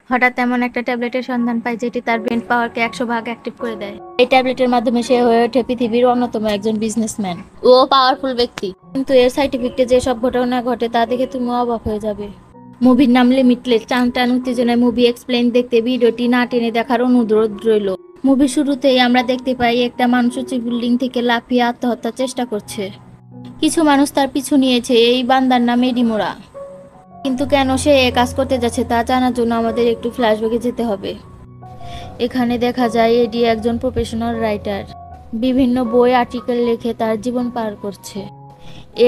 হঠাৎ এমন একটা ট্যাবলেটের সন্ধান পায় যেটি তার ব্রেন পাওয়ারকে 100 ভাগ অ্যাক্টিভ করে দেয়। এই ট্যাবলেটের মাধ্যমে সে হয়ে ওঠে পৃথিবীর অন্যতম একজন বিজনেসম্যান ও পাওয়ারফুল ব্যক্তি। কিন্তু এর সাইড ইফেক্টে যে সব ঘটনা ঘটে তা দেখে তুমি অবাক হয়ে যাবে। মুভির নাম লিমিটলেস। টান টান উত্তেজনায় মুভি এক্সপ্লেইন দেখতে ভিডিওটি না টেনে দেখার অনুরোধ রইল। মুভির শুরুতেই আমরা দেখতে পাই একটা মানুষ উঁচু বিল্ডিং থেকে লাফিয়ে আত্মহত্যার চেষ্টা করছে। কিছু মানুষ তার পিছু নিয়েছে। এই বান্দার নাম এডি মোরা। কিন্তু কেন সে এ কাজ করতে যাচ্ছে তা জানার জন্য আমাদের একটু ফ্ল্যাশব্যাকে যেতে হবে। এখানে দেখা যায় এডি একজন প্রফেশনাল রাইটার। বিভিন্ন বই আর্টিকেল লিখে তার জীবন পার করছে।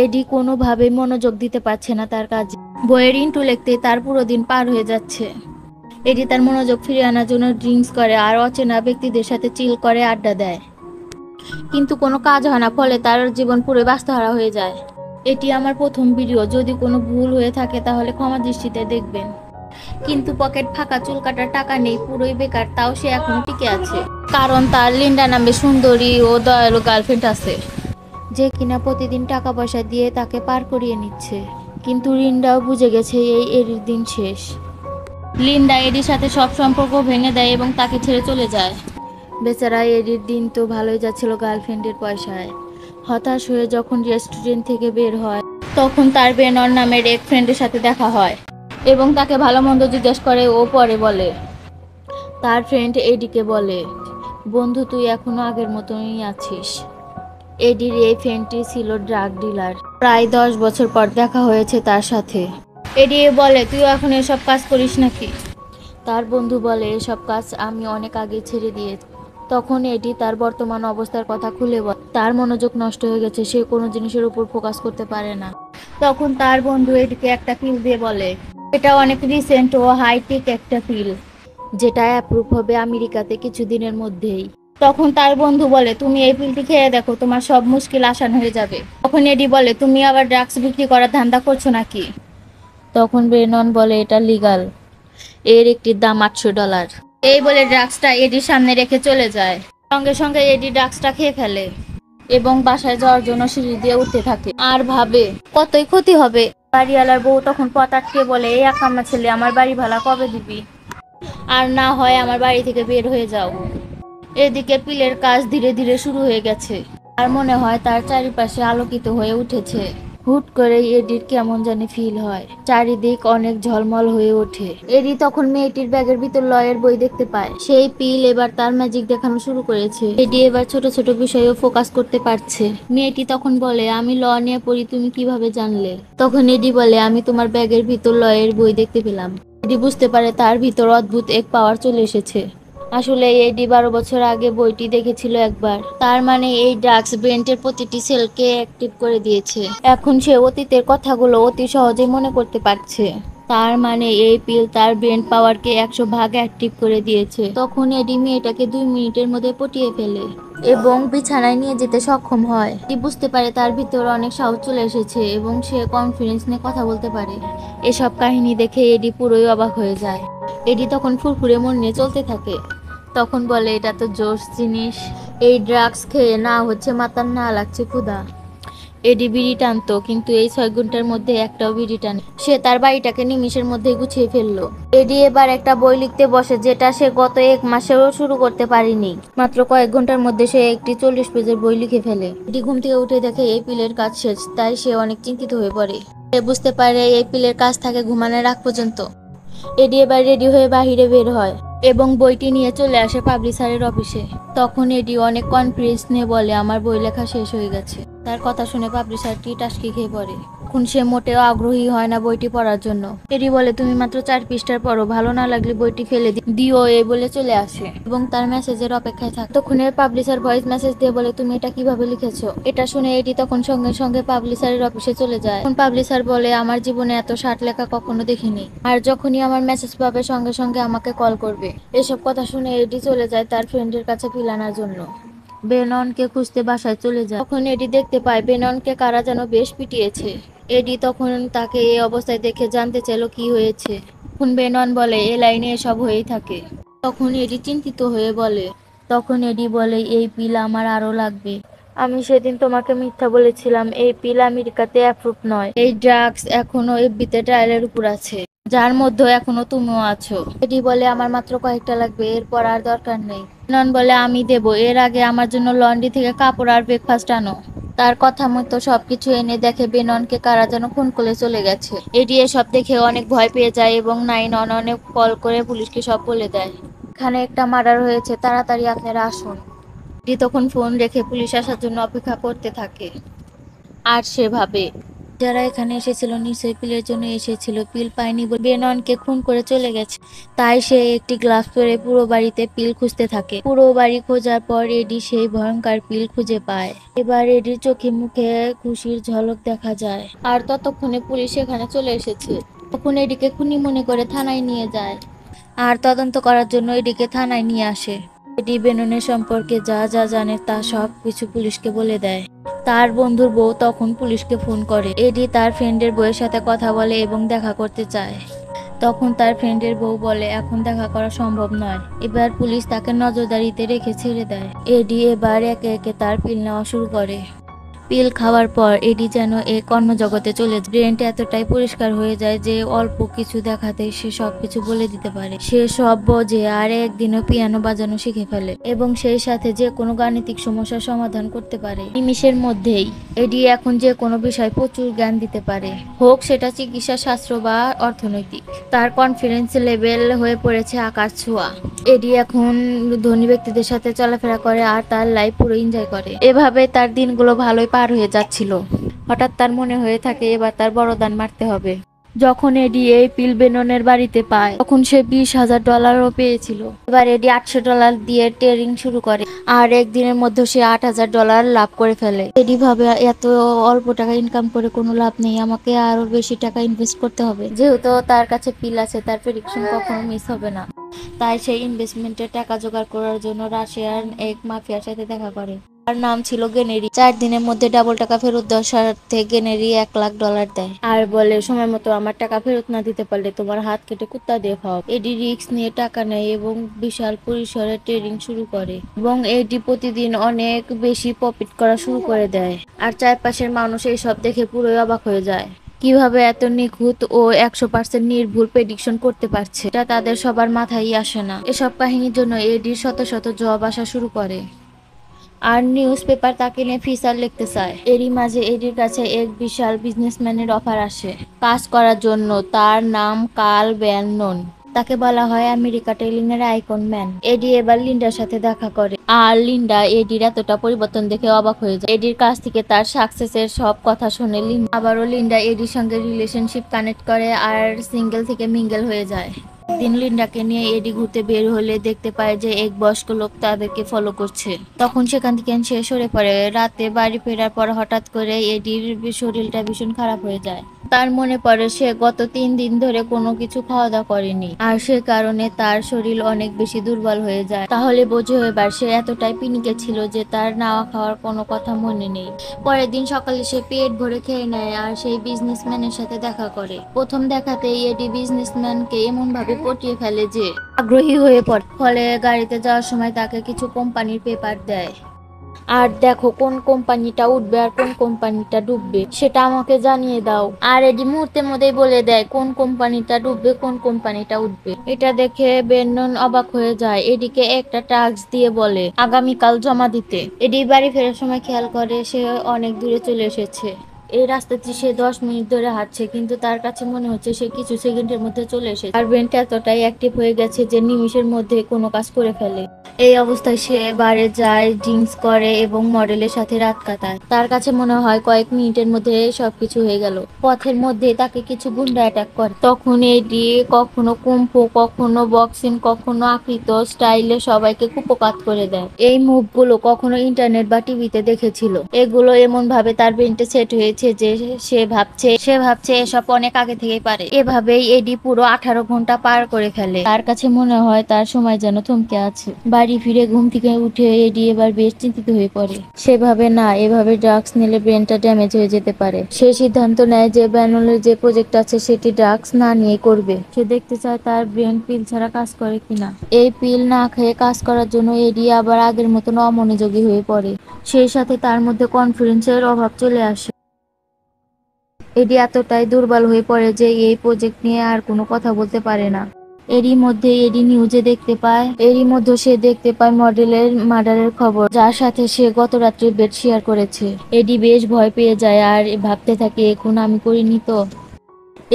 এডি কোনোভাবেই মনোযোগ দিতে পারছে না তার কাজে। বইয়ের ইন্ট্রো লিখতে তার পুরো দিন পার হয়ে যাচ্ছে। এডি তার মনোযোগ ফিরিয়ে আনার জন্য ড্রিঙ্কস করে আর অচেনা ব্যক্তিদের সাথে চিল করে আড্ডা দেয়। কিন্তু কোনো কাজ হয় না, ফলে তার জীবন পুরো বাস্তহারা হয়ে যায়। এটি আমার প্রথম ভিডিও। যদি কোনো ভুল হয়ে থাকে তাহলে ক্ষমা দৃষ্টিতে দেখবেন। কিন্তু পকেট ফাঁকা, চুল কাটার টাকা নেই, পুরোই বেকার। তাও সে এখনো টিকে আছে, কারণ তার লিন্ডা নামে সুন্দরী ও দয়ালু গার্লফ্রেন্ড আছে, যে কিনা প্রতিদিন টাকা পয়সা দিয়ে তাকে পার করিয়ে নিচ্ছে। কিন্তু লিন্ডাও বুঝে গেছে এই এডির দিন শেষ। লিন্ডা এডির সাথে সব সম্পর্ক ভেঙে দেয় এবং তাকে ছেড়ে চলে যায়। বেচারা এডির দিন তো ভালোই যাচ্ছিল গার্লফ্রেন্ডের পয়সায়। হতাশ হয়ে যখন রেস্টুরেন্ট থেকে বের হয়, তখন তার বেনর নামের এক ফ্রেন্ডের সাথে দেখা হয় এবং তাকে ভালো মন্দ জিজ্ঞেস করে। ও পরে বলে, তার ফ্রেন্ড এডিকে বলে, বন্ধু তুই এখনো আগের মতনই আছিস। এডির এই ফ্রেন্ডটি ছিল ড্রাগ ডিলার। প্রায় 10 বছর পর দেখা হয়েছে তার সাথে। এডি বলে, তুই এখন এসব কাজ করিস নাকি? তার বন্ধু বলে, এসব কাজ আমি অনেক আগে ছেড়ে দিয়েছি। তখন এডি তার বর্তমান অবস্থার কথা খুলে বলে। তার মনোযোগ নষ্ট হয়ে গেছে, সে কোনো জিনিসের উপর ফোকাস করতে পারে না। তখন তার বন্ধু এডিকে একটা পিল দিয়ে বলে, এটা অনেক রিসেন্ট ও হাইটেক একটা পিল, যেটা অ্যাপ্রুভ হবে আমেরিকাতে কিছুদিনের মধ্যেই। তখন তার বন্ধু বলে, তুমি এই পিলটি খেয়ে দেখো, তোমার সব মুশকিল আসান হয়ে যাবে। তখন এডি বলে, তুমি আবার ড্রাগস বিক্রি করার ধান্দা করছো নাকি? তখন ব্রেনন বলে, এটা লিগাল, এর একটির দাম $800। এই বলে ড্রাগসটা এডির সামনে রেখে চলে যায়। সঙ্গে সঙ্গে এডি ড্রাগসটা খেয়ে ফেলে এবং বাসায় যাওয়ার জন্য সিঁড়ি দিয়ে উঠতে থাকে আর ভাবে কতই ক্ষতি হবে। বাড়িওয়ালার বউ তখন পথ আটকে বলে, এই আকাম্মা ছেলে, আমার বাড়ি ভাড়া কবে দিবি? আর না হয় আমার বাড়ি থেকে বের হয়ে যাও। এদিকে পিলের কাজ ধীরে ধীরে শুরু হয়ে গেছে। আর মনে হয় তার চারিপাশে আলোকিত হয়ে উঠেছে। হুট করে এডির কেমন জানি ফিল হয়, চারিদিক অনেক ঝলমল হয়ে ওঠে। এডি তখন মেয়েটির ব্যাগের ভিতর লয়ের বই দেখতে পায়। সেই পিল এবার তার ম্যাজিক দেখানো শুরু করেছে। এডি এবার ছোট ছোট বিষয়েও ফোকাস করতে পারছে। মেয়েটি তখন বলে, আমি ল নিয়ে পড়ি, তুমি কিভাবে জানলে? তখন এডি বলে, আমি তোমার ব্যাগের ভিতর লয়ের বই দেখতে পেলাম। এডি বুঝতে পারে তার ভিতর অদ্ভুত এক পাওয়ার চলে এসেছে। আসলে এডি 12 বছর আগে বইটি দেখেছিল একবার। তার মানে এই ড্রাগস ব্রেনের প্রতিটি সেলকে অ্যাক্টিভ করে দিয়েছে। এখন সে অতীতের কথাগুলো অতি সহজেই মনে করতে পারছে। তার মানে এই পিল তার ব্রেন পাওয়ারকে 100 ভাগ অ্যাক্টিভ করে দিয়েছে। তখন এডি মেয়েটাকে 2 মিনিটের মধ্যে পটিয়ে ফেলে এবং বিছানায় নিয়ে যেতে সক্ষম হয়। এডি বুঝতে পারে তার ভিতরে অনেক সাহস চলে এসেছে এবং সে কনফিডেন্স নিয়ে কথা বলতে পারে। এসব কাহিনী দেখে এডি পুরোই অবাক হয়ে যায়। এডি তখন ফুরফুরে মন নিয়ে চলতে থাকে। তখন বলে, এটা তো জোশ জিনিস। এই ড্রাগস খেয়ে না হচ্ছে মাতার, না লাগছে ক্ষুধা। এডি বিড়ি টানতো, কিন্তু এই 6 ঘন্টার মধ্যে একটাও বিড়ি টানে। সে তার বাড়িটাকে নিমিষের মধ্যেই গুছিয়ে ফেললো। এডি এবার একটা বই লিখতে বসে, যেটা সে গত 1 মাসেও শুরু করতে পারেনি। মাত্র কয়েক ঘন্টার মধ্যে সে একটি 40 পেজের বই লিখে ফেলে। এডি ঘুম থেকে উঠে দেখে এই পিলের কাজ শেষ, তাই সে অনেক চিন্তিত হয়ে পড়ে। সে বুঝতে পারে এই পিলের কাজ থাকে ঘুমানোর আগ পর্যন্ত। এডি এবার রেডি হয়ে বাহিরে বের হয় এবং বইটি নিয়ে চলে আসে পাবলিশারের অফিসে। তখন এডি অনেক কনফিডেন্স নিয়ে বলে, আমার বই লেখা শেষ হয়ে গেছে। তার কথা শুনে পাবলিশারটি টাসকি খেয়ে পড়ে। এখন সে মোটেও আগ্রহী হয় না বইটি পড়ার জন্য। এডি বলে, তুমি মাত্র 4 পৃষ্ঠার পড়ো, ভালো না লাগলে বইটি ফেলে দিও, এই বলে চলে আসে এবং তার মেসেজের অপেক্ষায় থাকে। ততক্ষণে পাবলিশার ভয়েস মেসেজ দিয়ে বলে, তুমি এটা কিভাবে লিখেছো? এটা শুনে এডি তখন সঙ্গে সঙ্গে পাবলিশারের অফিসে চলে যায়। তখন পাবলিশার বলে, আমার জীবনে এত শার্ট লেখা কখনো দেখিনি, আর যখনই আমার মেসেজ পাবে সঙ্গে সঙ্গে আমাকে কল করবে। এসব কথা শুনে এডি চলে যায় তার ফ্রেন্ডের কাছে পিল আনার জন্য। বেননকে খুঁজতে বাসায় চলে যায়। তখন এডি দেখতে পায় বেননকে কারা যেন বেশ পিটিয়েছে। এডি তখন তাকে এই অবস্থায় দেখে জানতে চাইলো কি হয়েছে। তখন বেনন বলে, এ লাইনে এসব হয়েই থাকে। তখন এডি বলে, এই পিল আমার আরো লাগবে। আমি সেদিন তোমাকে মিথ্যা বলেছিলাম, এই পিল আমেরিকাতে অ্যাপ্রুভ নয়। এই ড্রাগস এখনো এফবিতে ট্রায়ালের উপর আছে। যার মধ্যে এখনো তুমিও আছো। এটি বলে আমার মাত্র কয়েকটা লাগবে, এরপর আর দরকার নেই। নন বলে আমি দেব, এর আগে আমার জন্য লন্ড্রি থেকে কাপড় আর ব্রেকফাস্ট আনো। তার কথা মতো সবকিছু এনে দেখে বেননকে কারা যেন খুন করে চলে গেছে। এটি এসব দেখে অনেক ভয় পেয়ে যায় এবং 911-এ কল করে পুলিশকে সব বলে দেয়। এখানে একটা মার্ডার হয়েছে, তাড়াতাড়ি আপনারা আসুন। এটি তখন ফোন রেখে পুলিশ আসার জন্য অপেক্ষা করতে থাকে। আর সে ভাবে, যারা এখানে এসেছিল নিশ্চয়ই পিলের জন্য এসেছিল, পিল পায়নি বলে বেননকে খুন করে চলে গেছে। তাই সে একটি গ্লাভস পরে পুরো বাড়িতে পিল খুঁজতে থাকে। পুরো বাড়ি খোঁজার পর এডি সেই ভয়ঙ্কর পিল খুঁজে পায়। এবার এডির চোখে মুখে খুশির ঝলক দেখা যায়। আর ততক্ষণে পুলিশ এখানে চলে এসেছে। তখন এডিকে খুনি মনে করে থানায় নিয়ে যায় আর তদন্ত করার জন্য এডিকে থানায় নিয়ে আসে। এডি বেননের সম্পর্কে যা যা জানে তা সব কিছু পুলিশকে বলে দেয়। তার বন্ধুর বউ তখন পুলিশকে ফোন করে। এডি তার ফ্রেন্ডের বউয়ের সাথে কথা বলে এবং দেখা করতে চায়। তখন তার ফ্রেন্ডের বউ বলে এখন দেখা করা সম্ভব নয়। এবার পুলিশ তাকে নজরদারিতে রেখে ছেড়ে দেয়। এডি এবার একে একে তার পিল নেওয়া শুরু করে। পিল খাওয়ার পর এডি যেন এই কর্মজগতে চলে যায়। ব্রেনটা এতটাই পরিষ্কার হয়ে যায় যে অল্প কিছু দেখাতেই সে সবকিছু বলে দিতে পারে। সে সব বোঝে আর একদিনও পিয়ানো বাজানো শিখে ফেলে এবং সেই সাথে যে কোনো গাণিতিক সমস্যার সমাধান করতে পারে নিমিষের মধ্যেই। এডি এখন যে কোনো বিষয় প্রচুর জ্ঞান দিতে পারে, হোক সেটা চিকিৎসা শাস্ত্র বা অর্থনৈতিক। তার কনফিডেন্স লেভেল হয়ে পড়েছে আকাশ ছোঁয়া। এডি এখন ধনী ব্যক্তিদের সাথে চলাফেরা করে আর তার লাইফ পুরো এনজয় করে। এভাবে তার দিনগুলো ভালোই পার হয়ে যাচ্ছিল। হঠাৎ তার মনে হয়ে থাকে এবার তার বড় দান মারতে হবে। যখন এডি এই পিল বেননের বাড়িতে পায় তখন সে $20,000 পেয়েছিল। এবার এডি $800 দিয়ে ট্রেডিং শুরু করে আর একদিনের মধ্যে সে $8,000 লাভ করে ফেলে। এডি ভাবে এত অল্প টাকা ইনকাম করে কোনো লাভ নেই, আমাকে আরো বেশি টাকা ইনভেস্ট করতে হবে। যেহেতু তার কাছে পিল আছে তার প্রেডিকশন কখনো মিস হবে না। তাই সেই ইনভেস্টমেন্টের টাকা জোগাড় করার জন্য রাশিয়ান এক মাফিয়ার সাথে দেখা করে। তার নাম ছিল গেনেরি। 4 দিনের মধ্যে ডাবল টাকা ফেরত দেওয়ার স্বার্থে গেনেরি $1,00,000 দেয় আর বলে সময় মতো আমার টাকা ফেরত না দিতে পারলে তোমার হাত কেটে কুত্তা দিয়ে খাও। এডি রিস্ক নিয়ে টাকা নেয় এবং বিশাল পরিসরে ট্রেডিং শুরু করে এবং এডি প্রতিদিন অনেক বেশি প্রফিট করা শুরু করে দেয়। আর চারপাশের মানুষ এইসব দেখে পুরোই অবাক হয়ে যায়। কিভাবে এত নিখুঁত ও 100% নির্ভুল প্রেডিকশন করতে পারছে এটা তাদের সবার মাথায় আসে না। এসব কাহিনীর জন্য এডির শত শত জব আসা শুরু করে আর নিউজ পেপার তাকে নিয়ে ফিচার লিখতে চায়। এরই মাঝে এডির কাছে এক বিশাল বিজনেসম্যানের অফার আসে কাজ করার জন্য। তার নাম কার্ল ব্যানন। তাকে বলা হয় আমেরিকা টেলিং এর আইকন ম্যান। এডি এবার লিন্ডার সাথে দেখা করে আর লিন্ডা এডির এতটা পরিবর্তন দেখে অবাক হয়ে যায়। এডির কাছ থেকে তার সাকসেসের সব কথা শুনে আবারও লিন্ডা এডির সঙ্গে রিলেশনশিপ কানেক্ট করে আর সিঙ্গেল থেকে মিঙ্গেল হয়ে যায়। দিন লিন্ডাকে নিয়ে এডি ঘুরতে বের হলে দেখতে পায় যে এক বয়স্ক লোক তাদেরকে ফলো করছে। তখন সেখান থেকে সে সরে পড়ে। রাতে বাড়ি ফেরার পর হঠাৎ করে এডির শরীরটা ভীষণ খারাপ হয়ে যায়। তার মনে পড়ে সে গত 3 দিন ধরে কোনো কিছু খাওয়া দাওয়া করেনি আর সে কারণে তার শরীর অনেক বেশি দুর্বল হয়ে যায়। তাহলে বোঝো এবার সে এতটাই পিনিকে ছিল যে তার নাওয়া খাওয়ার কোনো কথা মনে নেই। পরের দিন সকালে সে পেট ভরে খেয়ে নেয় আর সেই বিজনেসম্যানের সাথে দেখা করে। প্রথম দেখাতেই এডি বিজনেসম্যানকে এমন ভাবে পটিয়ে ফেলে যে আগ্রহী হয়ে পড়ে। ফলে গাড়িতে যাওয়ার সময় তাকে কিছু কোম্পানির পেপার দেয় আর দেখো কোন কোম্পানিটা উঠবে আর কোন কোম্পানিটা ডুববে সেটা আমাকে জানিয়ে দাও। আর এডি মুহূর্তের মধ্যেই বলে দেয় কোন কোম্পানিটা ডুববে কোন কোম্পানিটা উঠবে। এটা দেখে বেনন অবাক হয়ে যায়। এডিকে একটা টাস্ক দিয়ে বলে আগামীকাল জমা দিতে। এডি বাড়ি ফেরার সময় খেয়াল করে সে অনেক দূরে চলে এসেছে। এই রাস্তাটি সে 10 মিনিট ধরে হাঁটছে কিন্তু তার কাছে মনে হচ্ছে সে কিছু সেকেন্ডের মধ্যে চলে এসেছে। আর ব্রেনটা এতটাই অ্যাক্টিভ হয়ে গেছে যে নিমিষের মধ্যে কোনো কাজ করে ফেলে। এই অবস্থায় সে বারে যায়, ড্রিঙ্কস করে এবং মডেলের সাথে রাত কাটায়। তার কাছে মনে হয় কয়েক মিনিটের মধ্যে সবকিছু হয়ে গেল। পথের মধ্যে তাকে কিছু গুন্ডা অ্যাটাক করে। তখন এডি কখনো কুম্ফু, কখনো বক্সিং, কখনো আকৃত স্টাইলে সবাইকে কুপকাত করে দেয়। এই মুভগুলো কখনো ইন্টারনেট বা টিভিতে দেখেছিল। এগুলো এমন ভাবে তার ব্রেনটে সেট হয়েছে যে সে ভাবছে এসব অনেক আগে থেকেই পারে। এভাবেই এডি পুরো 18 ঘন্টা পার করে ফেলে। তার কাছে মনে হয় তার সময় যেন থমকে আছে। বাড়ি ফিরে ঘুম থেকে উঠে এডি এবার বেশ চিন্তিত হয়ে পড়ে। সেভাবে না, এভাবে ড্রাগস নিলে ব্রেনটা ড্যামেজ হয়ে যেতে পারে। সে সিদ্ধান্ত নেয় যে ব্যানলের যে প্রজেক্ট আছে সেটি ড্রাগস না নিয়ে করবে। সে দেখতে চায় তার ব্রেন পিল ছাড়া কাজ করে কিনা। এই পিল না খেয়ে কাজ করার জন্য এডি আবার আগের মতন অমনোযোগী হয়ে পড়ে। সেই সাথে তার মধ্যে কনফিডেন্সের অভাব চলে আসে। এডি এতটাই দুর্বল হয়ে পড়ে যে এই প্রজেক্ট নিয়ে আর কোনো কথা বলতে পারে না। এরই মধ্যে সে দেখতে পায় মডেলের মার্ডারের খবর, যার সাথে সে গত রাত্রে বেড শেয়ার করেছে। এডি বেশ ভয় পেয়ে যায় আর ভাবতে থাকে এখন আমি করিনি তো।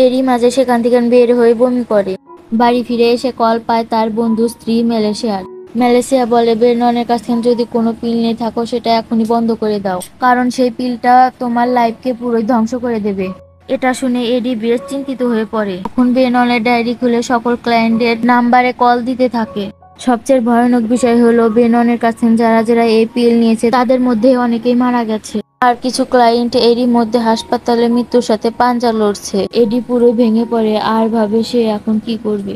এরই মাঝে সেখান থেকে বের হয়ে বমি করে। বাড়ি ফিরে এসে কল পায় তার বন্ধু স্ত্রী মেলেশিয়ার। মেলেশিয়া বলে বেরননের কাছ থেকে যদি কোনো পিল নিয়ে থাকো সেটা এখনই বন্ধ করে দাও, কারণ সেই পিলটা তোমার লাইফকে পুরোই ধ্বংস করে দেবে। এটা শুনে এডি বেশ চিন্তিত হয়ে পড়ে। তখন বেরননের ডায়েরি খুলে সকল ক্লায়েন্টের নাম্বারে কল দিতে থাকে। সবচেয়ে ভয়ানক বিষয় হলো বেরননের কাছ থেকে যারা যারা এই পিল নিয়েছে তাদের মধ্যে অনেকেই মারা গেছে। আর কিছু ক্লায়েন্ট এরই মধ্যে হাসপাতালে মৃত্যুর সাথে পাঞ্জা লড়ছে। এডি পুরো ভেঙে পড়ে আর ভাবে সে এখন কি করবে।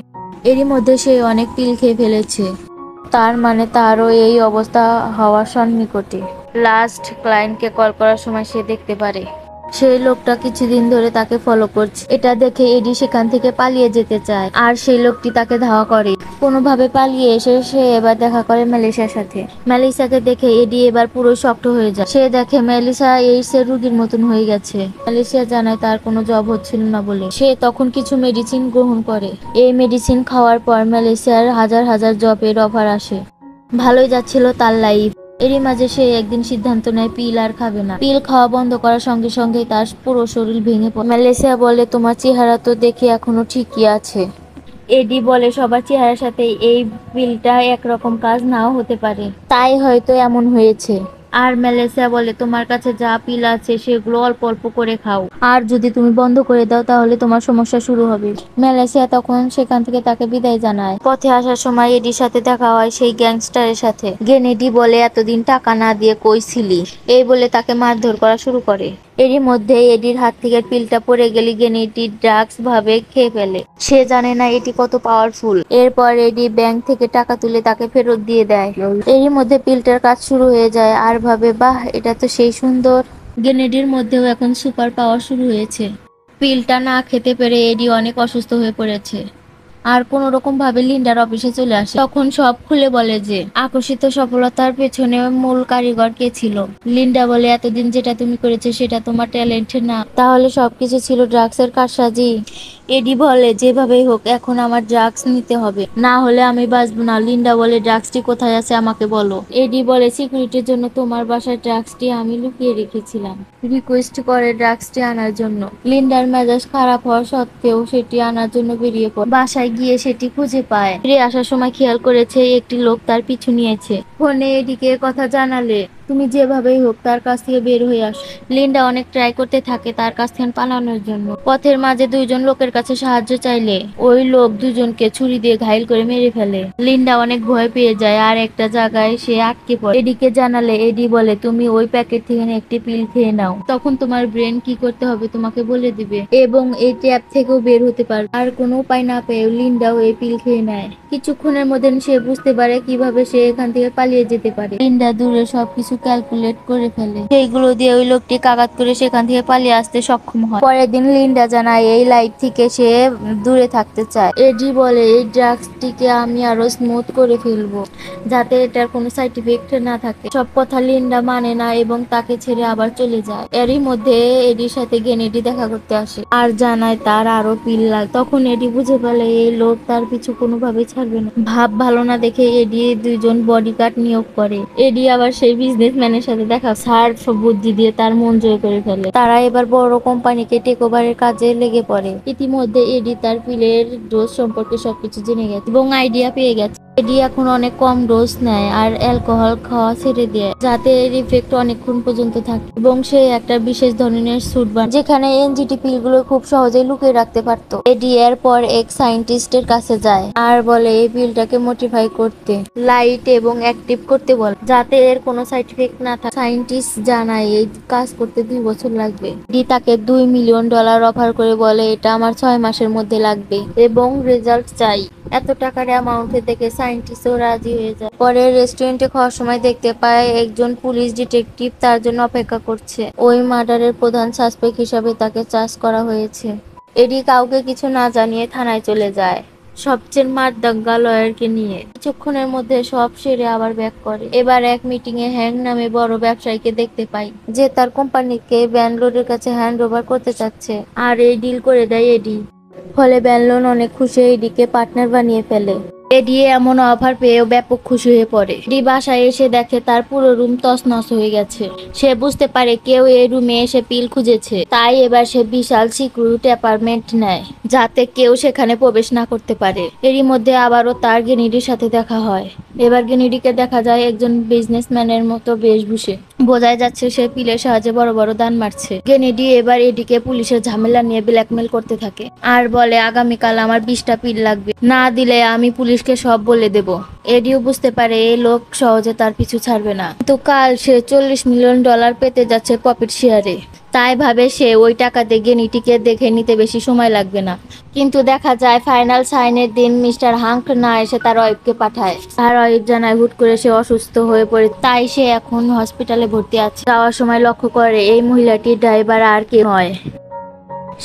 এরই মধ্যে সে অনেক পিল খেয়ে ফেলেছে, তার মানে তারও এই অবস্থা হওয়ার সন্নিকটে। লাস্ট ক্লায়েন্টকে কল করার সময় সে দেখতে পারে সেই লোকটা কিছুদিন ধরে তাকে ফলো করছে। এটা দেখে এডি সেখান থেকে পালিয়ে যেতে চায় আর সেই লোকটি তাকে ধাওয়া করে। কোনোভাবে পালিয়ে এসে সে এবার দেখা করে মেলিসার সাথে। মেলিসাকে দেখে এডি এবার পুরো শক্ত হয়ে যায়। সে দেখে মেলিসা এইডস এর রোগীর মতন হয়ে গেছে। মেলিসা জানায় তার কোনো জব হচ্ছিল না বলে। সে তখন কিছু মেডিসিন গ্রহণ করে। এই মেডিসিন খাওয়ার পর মেলিসার হাজার হাজার জবের অফার আসে। ভালোই যাচ্ছিল তার লাইফ। এরই মাঝে সে একদিন সিদ্ধান্ত নেয় পিল আর খাবে না। পিল খাওয়া বন্ধ করার সঙ্গে সঙ্গে তার পুরো শরীর ভেঙে পড়ে। মেলেসিয়া বলে তোমার চেহারা তো দেখে এখনো ঠিকই আছে। এডি বলে সবার চেহারার সাথে এই পিলটা একরকম কাজ নাও হতে পারে, তাই হয়তো এমন হয়েছে। আর মেলেসিয়া বলে তোমার কাছে যা পিল আছে সেগুলো অল্প অল্প করে খাও, আর যদি তুমি বন্ধ করে দাও তাহলে তোমার সমস্যা শুরু হবে। মেলেসিয়া তখন সেখান থেকে তাকে বিদায় জানায়। পথে আসার সময় এডির সাথে দেখা হয় সেই গ্যাংস্টারের সাথে। গেনেডি বলে এতদিন টাকা না দিয়ে কই ছিলি, এই বলে তাকে মারধর করা শুরু করে। এরই মধ্যে এডির হাত থেকে পিলটা পড়ে গেলে গেনেডি ড্রাগস ভাবে খেয়ে ফেলে। সে জানে না এটি কত পাওয়ারফুল। এরপর এডি ব্যাংক থেকে টাকা তুলে তাকে ফেরত দিয়ে দেয়। এরই মধ্যে পিলটার কাজ শুরু হয়ে যায় আর ভাবে বাহ, এটা তো সেই সুন্দর। গেনেডির মধ্যেও এখন সুপার পাওয়ার শুরু হয়েছে। পিলটা না খেতে পেরে এডি অনেক অসুস্থ হয়ে পড়েছে আর কোন রকম ভাবে লিন্ডার অফিসে চলে আসে। তখন সব খুলে বলে যে আকর্ষিত সফলতার পেছনে মূল কারিগর কে ছিল। লিন্ডা বলে এতদিন যেটা তুমি করেছো সেটা তোমার ট্যালেন্ট না, তাহলে সবকিছু ছিল ড্রাগসের কারসাজি। এডি বলে যেভাবেই হোক এখন আমার ড্রাগস নিতে হবে, না হলে আমি বাঁচবো না। লিন্ডা বলে ড্রাগসটি কোথায় আছে আমাকে বলো। এডি বলে সিকিউরিটির জন্য তোমার বাসায় ড্রাগসটি আমি লুকিয়ে রেখেছিলাম। রিকোয়েস্ট করে ড্রাগসটি আনার জন্য। লিন্ডার মেজাজ খারাপ হওয়া সত্ত্বেও সেটি আনার জন্য বেরিয়ে পড়ে। বাসায় গিয়ে সেটি খুঁজে পায়। ফিরে আসার সময় খেয়াল করেছে একটি লোক তার পিছু নিয়েছে। ফোনে এডিকে কথা জানালে তুমি যেভাবেই হোক তার কাছ থেকে বের হয়ে আস। লিন্ডা অনেক ট্রাই করতে থাকে তার কাছ থেকে পালানোর জন্য। পথের মাঝে দুইজন লোকের কাছে সাহায্য চাইলে ওই লোক দুজনকে ছুরি দিয়ে ঘাইল করে মেরে ফেলে। লিন্ডা অনেক ভয় পেয়ে যায় আর একটা জায়গায় সে আটকে পড়ে। এডিকে জানালে এডি বলে তুমি ওই প্যাকেট থেকে একটি পিল খেয়ে নাও, তখন তোমার ব্রেন কি করতে হবে তোমাকে বলে দিবে এবং এই ট্যাপ থেকেও বের হতে পারবে। আর কোনো উপায় না পেয়ে লিন্ডাও এই পিল খেয়ে নেয়। কিছুক্ষণের মধ্যে সে বুঝতে পারে কিভাবে সে এখান থেকে পালিয়ে যেতে পারে। লিন্ডা দূরে সবকিছু ক্যালকুলেট করে ফেলে, সেইগুলো দিয়ে ওই লোকটি কাগাত করে সেখান থেকে পালিয়ে আসতে সক্ষম হয়। পরের দিন লিন্ডা জানায় এই লাইফ থেকে সে দূরে থাকতে চায়। এডি বলে এই ড্রাগসটিকে আমি আরো স্মুথ করে ফেলবো যাতে এটার কোনো সাইড ইফেক্ট না থাকে। সব কথা লিন্ডা মানে না এবং তাকে ছেড়ে আবার চলে যায়। এরই মধ্যে এডির সাথে গেনেডি দেখা করতে আসে আর জানায় তার আরো পিল লাগে। তখন এডি বুঝে ফেলে এই লোক তার পিছু কোনোভাবেই ছাড়বে না। ভাব ভালো না দেখে এডি দুইজন বডিগার্ড নিয়োগ করে। এডি আবার সেই বিজনেসম্যানের সাথে দেখা সার্ফ বুদ্ধি দিয়ে তার মন জয় করে ফেলে। তারা এবার বড় কোম্পানিকে টেক ওভারের কাজে লেগে পড়ে। ইতিমধ্যে এডি তার পিলের ডোজ সম্পর্কে সবকিছু জেনে গেছে এবং আইডিয়া পেয়ে গেছে। এডি এখন অনেক কম ডোজ নেয় আর অ্যালকোহল খাওয়া ছেড়ে দেয় যাতে এর ইফেক্ট অনেকক্ষণ পর্যন্ত থাকে এবং সে একটা বিশেষ ধরনের স্যুট বানায় যেখানে এনজিটি পিলগুলো খুব সহজেই লুকিয়ে রাখতে পারতো। এডি এরপর এক সায়েন্টিস্টের কাছে যায় আর বলে এই পিলটাকে মডিফাই করতে, লাইট এবং অ্যাক্টিভ করতে বলে যাতে এর কোনো সাইড ইফেক্ট না থাকে। সায়েন্টিস্ট জানায় এই কাজ করতে 2 বছর লাগবে। এডি তাকে $2 মিলিয়ন অফার করে বলে এটা আমার 6 মাসের মধ্যে লাগবে এবং রেজাল্ট চাই। এত টাকার অ্যামাউন্টে দেখে সায়েন্টিস্টও রাজি হয়ে যায়। পরে রেস্টুরেন্টে খাওয়ার সময় দেখতে পায় একজন পুলিশ ডিটেকটিভ তার জন্য অপেক্ষা করছে। ওই মার্ডারের প্রধান সাসপেক্ট হিসাবে তাকে চার্জ করা হয়েছে। এডি কাউকে কিছু না জানিয়ে থানায় চলে যায়। সবচেয়ে মারদাঙ্গা লয়ারকে নিয়ে। কিছুক্ষণের মধ্যে সব সেরে আবার ব্যাক করে। এবার এক মিটিং এ হ্যাং নামে বড় ব্যবসায়ীকে দেখতে পাই, যে তার কোম্পানিকে ব্যানলোডের কাছে হ্যান্ড ওভার করতে চাচ্ছে। আর এই ডিল করে দেয় এডি। ফলে ব্যানলোন অনেক খুশি হয়ে এডিকে পার্টনার বানিয়ে ফেলে। এডি এমন অফার পেয়েও ব্যাপক খুশি হয়ে পড়ে। এডি বাসায় এসে দেখে তার পুরো রুম তছনছ হয়ে গেছে। সে বুঝতে পারে কেউ এই রুমে এসে পিল খুঁজেছে। তাই এবার সে বিশাল সিকিউরিটি অ্যাপার্টমেন্ট নেয়, যাতে কেউ সেখানে প্রবেশ না করতে পারে। এরই মধ্যে আবারও তার গেনিডির সাথে দেখা হয়। এবার গেনিডিকে দেখা যায় একজন বিজনেসম্যানের মতো বেশভূষে। বোঝাই যাচ্ছে সে পিলের সাহায্যে বড় বড় দান মারছে। গেনিডি এবার এডিকে পুলিশের ঝামেলা নিয়ে ব্ল্যাকমেল করতে থাকে আর বলে আগামীকাল আমার 20টা পিল লাগবে, না দিলে আমি পুলিশকে সব বলে দেব। এডিও বুঝতে পারে এই লোক সহজে তার পিছু ছাড়বে না, কিন্তু কাল সে $40 মিলিয়ন পেতে যাচ্ছে প্রফিট শেয়ারে। তাই ভাবে সে ওই টাকাতে গেনিটিকে দেখে নিতে বেশি সময় লাগবে না। কিন্তু দেখা যায় ফাইনাল সাইনের দিন মিস্টার হাঙ্ক না এসে তার ওয়াইফকে পাঠায়। আর ওয়াইফ জানায় হুট করে সে অসুস্থ হয়ে পড়ে, তাই সে এখন হসপিটালে ভর্তি আছে। যাওয়ার সময় লক্ষ্য করে এই মহিলাটির ড্রাইভার আর কেউ নয়,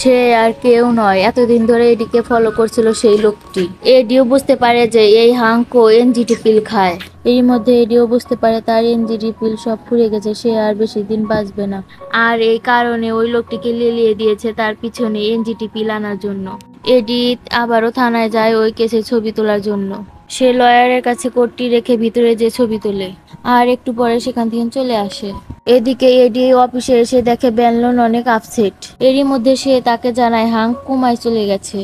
সে আর কেউ নয়, এতদিন ধরে এডিকে ফলো করছিল সেই লোকটি। এডিও বুঝতে পারে যে এই হাঙ্কও এনজিটি পিল খায়। এর মধ্যে এডিও বুঝতে পারে তার এনজিটি পিল সব ফুরিয়ে গেছে, সে আর বেশি দিন বাঁচবে না। আর এই কারণে ওই লোকটিকে লেলিয়ে দিয়েছে তার পিছনে এনজিটি পিল আনার জন্য। এডি আবারও থানায় যায় ওই কেসে ছবি তোলার জন্য। সে লয়ারের কাছে কোটটি রেখে ভিতরে যে ছবি তোলে, আর একটু পরে সেখান থেকে চলে আসে। এদিকে এডি অফিসে এসে দেখে ব্যানলন অনেক আপসেট। এরই মধ্যে সে তাকে জানায় হাঙ্ক কোমায় চলে গেছে।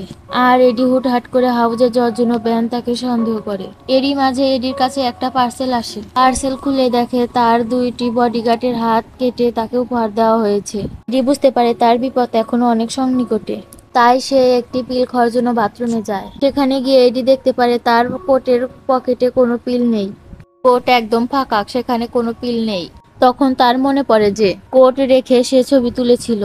আর এডি হুটহাট করে হাউজে যাওয়ার জন্য ব্যান তাকে সন্দেহ করে। এরই মাঝে এডির কাছে একটা পার্সেল আসে। পার্সেল খুলে দেখে তার 2টি বডিগার্ডের হাত কেটে তাকে উপহার দেওয়া হয়েছে। এডি বুঝতে পারে তার বিপদ এখনো অনেক সন্নিকটে। তাই সে একটি পিল খাওয়ার জন্য বাথরুমে যায়। সেখানে গিয়ে এডি দেখতে পারে তার কোটের পকেটে কোনো পিল নেই। কোট একদম ফাঁকা, সেখানে কোনো পিল নেই। তখন তার মনে পড়ে যে কোট রেখে সে ছবি তুলেছিল।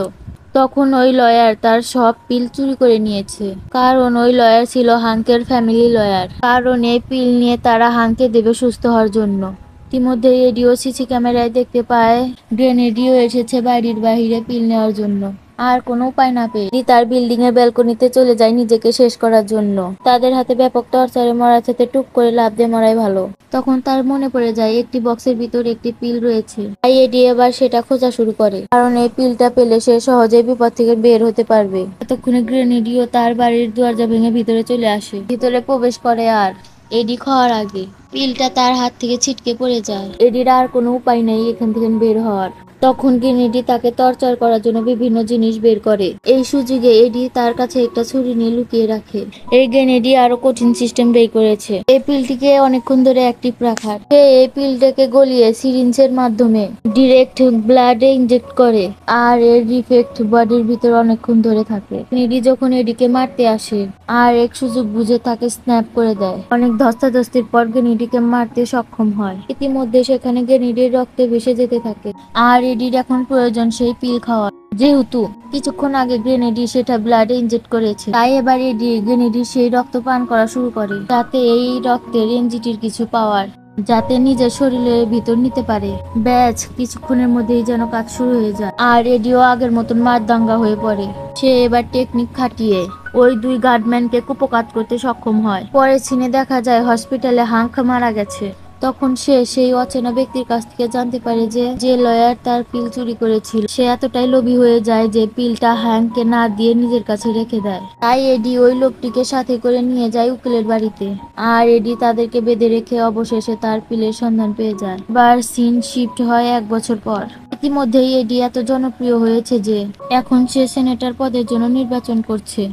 তখন ওই লয়ার তার সব পিল চুরি করে নিয়েছে, কারণ ওই লয়ার ছিল হাঙ্কের ফ্যামিলি লয়ার। কারণ এই পিল নিয়ে তারা হাঙ্কে দেবে সুস্থ হওয়ার জন্য। ইতিমধ্যে এডিও সিসি ক্যামেরায় দেখতে পায় গ্রেনেডিও এসেছে বাড়ির বাহিরে পিল নেওয়ার জন্য। আর কোনো উপায় না পেয়ে এডি তার বিল্ডিং এর ব্যালকনিতে চলে যায় নিজেকে শেষ করার জন্য। তাদের হাতে ব্যাপক টর্চারে মরার সাথে টুক করে লাফ দিয়ে মরাই ভালো। তখন তার মনে পড়ে যায় একটি বক্সের ভিতর একটি পিল রয়েছে। তাই এডি এবার সেটা খোঁজা শুরু করে, কারণ এই পিলটা পেলে সে সহজেই বিপদ থেকে বের হতে পারবে। ততক্ষণে গ্রেনেডিও তার বাড়ির দরজা ভেঙে ভিতরে চলে আসে। ভিতরে প্রবেশ করে আর এডি খাওয়ার আগে পিলটা তার হাত থেকে ছিটকে পড়ে যায়। এডির আর কোনো উপায় নেই এখান থেকে বের হওয়ার। তখন গেনেডি তাকে টর্চার করার জন্য বিভিন্ন জিনিস বের করে। এই সুযোগে এডি তার কাছে একটা ছুরি নিয়ে লুকিয়ে রাখে। এই গেনেডি আরো কঠিন সিস্টেম বের করেছে এই পিলটিকে অনেকক্ষণ ধরে অ্যাক্টিভ রাখার। সে এই পিলটাকে গলিয়ে সিরিঞ্জের মাধ্যমে ডিরেক্ট ব্লাডে ইনজেক্ট করে, আর এর ইফেক্ট বডির ভিতর অনেকক্ষণ ধরে থাকে। গেনেডি যখন এডিকে মারতে আসে আর এক সুযোগ বুঝে তাকে স্ন্যাপ করে দেয়। অনেক ধস্তাধস্তির পর গেনেডিকে মারতে সক্ষম হয়। ইতিমধ্যে সেখানে গেনেডির রক্তে ভেসে যেতে থাকে। আর এডির এখন প্রয়োজন সেই পিল খাওয়া, যেহেতু কিছুক্ষণ আগে গ্রেনেডি সেটা ব্লাডে ইনজেক্ট করেছে। তাই এবার এডি গ্রেনেডি সেই রক্ত পান করা শুরু করে, যাতে এই রক্তের এনজিটির কিছু পাওয়ার যাতে নিজের শরীরের ভিতর নিতে পারে। ব্যাচ কিছুক্ষণের মধ্যেই যেন কাজ শুরু হয়ে যায়, আর এডিও আগের মতন মারদাঙ্গা হয়ে পড়ে। সে এবার টেকনিক খাটিয়ে ওই 2 গার্ডম্যানকে কুপকাত করতে সক্ষম হয়। পরে সিনে দেখা যায় হসপিটালে হাঙ্ক মারা গেছে। তখন সে সেই অচেনা ব্যক্তির কাছ থেকে জানতে পারে যে লয়ার তার পিল চুরি করেছিল সে এতটাই লোভী হয়ে যায় যে পিলটা হ্যাংকে না দিয়ে নিজের কাছে রেখে দেয়। তাই এডি ওই লোকটিকে সাথে করে নিয়ে যায় উকিলের বাড়িতে। আর এডি তাদেরকে বেঁধে রেখে অবশেষে তার পিলের সন্ধান পেয়ে যায়। বার সিন শিফট হয় 1 বছর পর। ইতিমধ্যেই এডি এত জনপ্রিয় হয়েছে যে এখন সে সেনেটর পদের জন্য নির্বাচন করছে।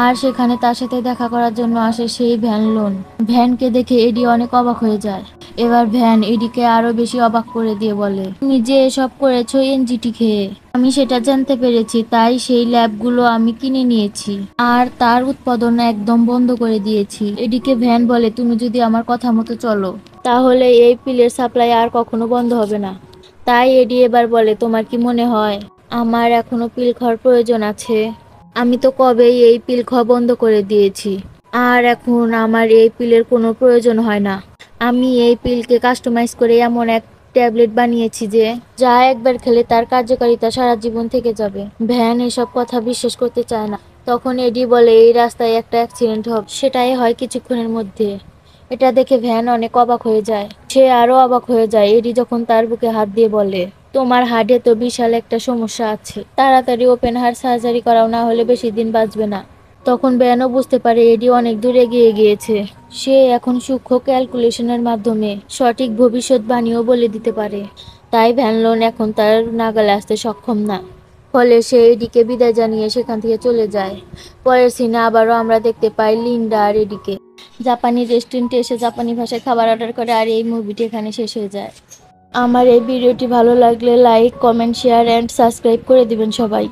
আর সেখানে তার সাথে দেখা করার জন্য আসে সেই ভ্যানলোন। ভ্যানকে দেখে এডি অনেক অবাক হয়ে যায়। এবার ভ্যান এডিকে আরো বেশি অবাক করে দিয়ে বলে, তুমি যে এসব করেছো এনজিটি খেয়ে, আমি সেটা জানতে পেরেছি, তাই সেই ল্যাবগুলো আমি কিনে নিয়েছি আর তার উৎপাদন একদম বন্ধ করে দিয়েছি। এডিকে ভ্যান বলে, তুমি যদি আমার কথা মতো চলো তাহলে এই পিলের সাপ্লাই আর কখনো বন্ধ হবে না। তাই এডি এবার বলে, তোমার কি মনে হয় আমার এখনো পিল খাওয়ার প্রয়োজন আছে? আমি তো কবেই এই পিল খাওয়া বন্ধ করে দিয়েছি, আর এখন আমার এই পিলের কোনো প্রয়োজন হয় না। আমি এই পিলকে কাস্টমাইজ করে এমন এক ট্যাবলেট বানিয়েছি যে যা একবার খেলে তার কার্যকারিতা সারা জীবন থেকে যাবে। ভ্যান এসব কথা বিশ্বাস করতে চায় না। তখন এডি বলে এই রাস্তায় একটা অ্যাক্সিডেন্ট হবে, সেটাই হয় কিছুক্ষণের মধ্যে। এটা দেখে ভ্যান অনেক অবাক হয়ে যায়, সে আরো অবাক হয়ে যায় এডি যখন তার বুকে হাত দিয়ে বলে, তোমার হার্টে তো বিশাল একটা সমস্যা আছে, তাড়াতাড়ি ওপেন হার্ট সার্জারি করাও, না হলে বেশি দিন বাঁচবে না। তখন ভ্যানও বুঝতে পারে এডি অনেক দূর এগিয়ে গিয়েছে, সে এখন সূক্ষ্ম ক্যালকুলেশনের মাধ্যমে সঠিক ভবিষ্যৎবাণীও বলে দিতে পারে। তাই ভ্যানলোন এখন তার নাগালে আসতে সক্ষম না, ফলে সে এডিকে বিদায় জানিয়ে সেখান থেকে চলে যায়। পরের সিনে আবারও আমরা দেখতে পাই লিন্ডা আর এডিকে জাপানি রেস্টুরেন্টে এসে জাপানি ভাষায় খাবার অর্ডার করে, আর এই মুভিটি এখানে শেষ হয়ে যায়। আমার এই ভিডিওটি ভালো লাগলে like, comment, share and subscribe করে দিবেন সবাই।